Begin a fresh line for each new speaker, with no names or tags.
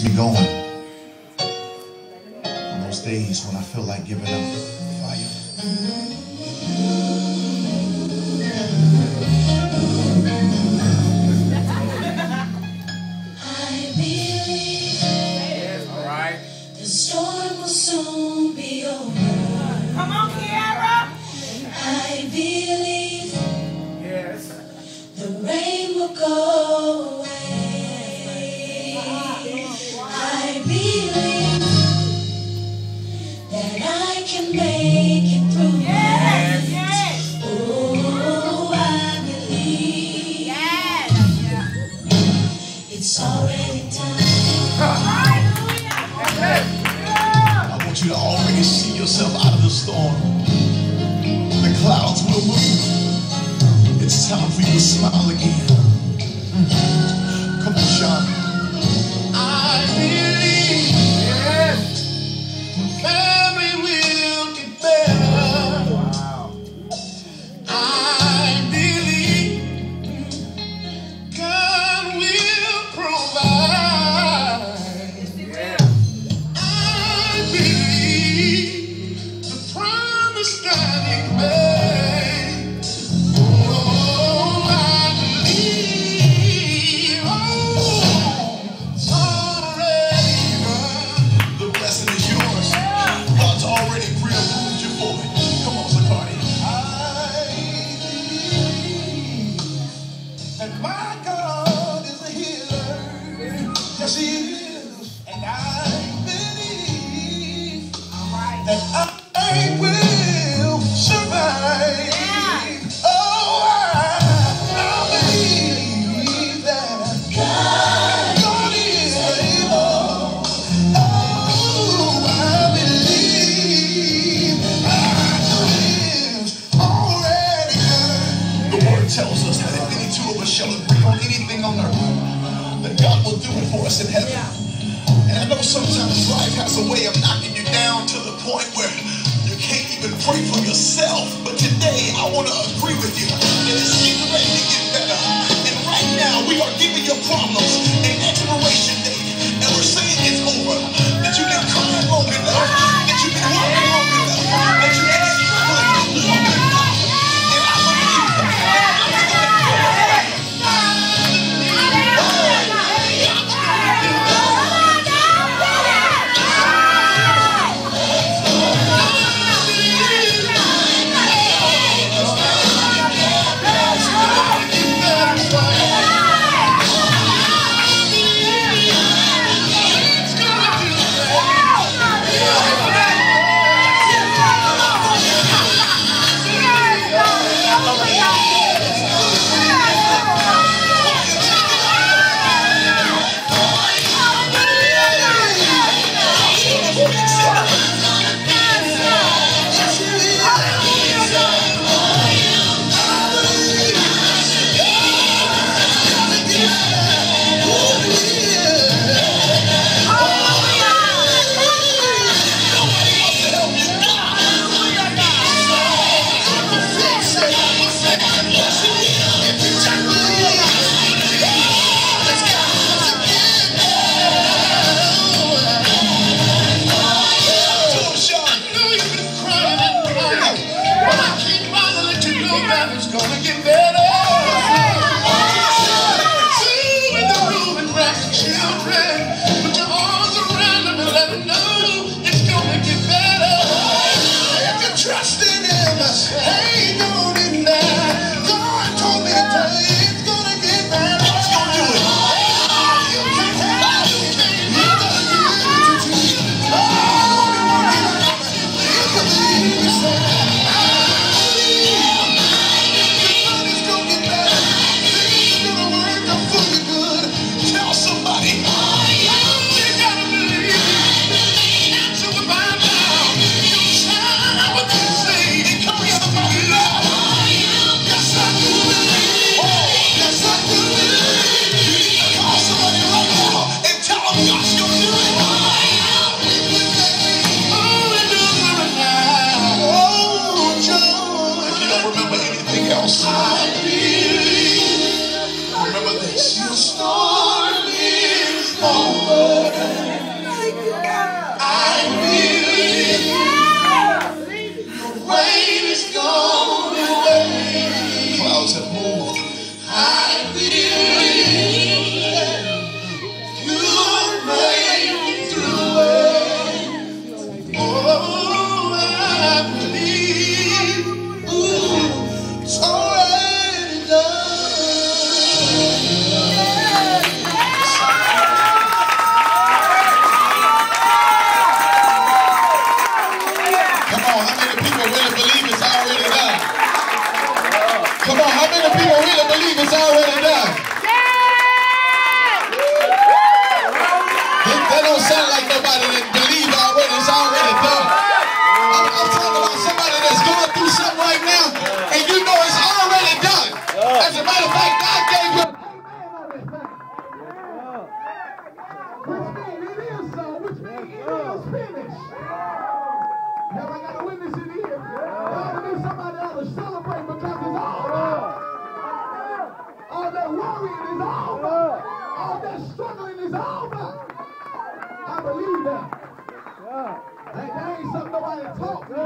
me going on those days when I feel like giving up. Fire.
I believe the storm will soon be over.
Come on, Kiara.
I believe the rain will go away. I believe that I can make it through.
Yes.
Oh, I believe it's already time.
I want you to already see yourself out of the storm. The clouds will move. It's time for you to smile again. Come on, Sean. I believe family will get better. I believe God will provide. I believe the promise God He made. Oh, I believe. Oh, it's already done. The blessing is yours. God's already pre-approved you for it. Come on, Zacardi. I believe that my God is a healer. Yes, He is. And I believe that I will survive. Oh, I believe that God is able. Oh, I believe it's already done. The word tells us that if any two of us shall agree on anything on earth, that God will do it for us in heaven. And I know sometimes life has a way of knocking you down to the point where you can't even pray for yourself. But today I want to agree with you that it's getting ready to get better. And right now we are giving your problems an expiration date. And we're saying it's over. That you've been crying long enough. That you've been working long enough. That you've been struggling long enough. And I believe that somebody that believe already it's already done. I'm talking about somebody that's going through something right now, and you know it's already done. As a matter of fact, God gave you. Which means it is so. Which means it is finished. Have I got a witness in here? God, need somebody else to celebrate because it's over. All that worrying is over. All that struggling is over. I believe that. That ain't something nobody taught me.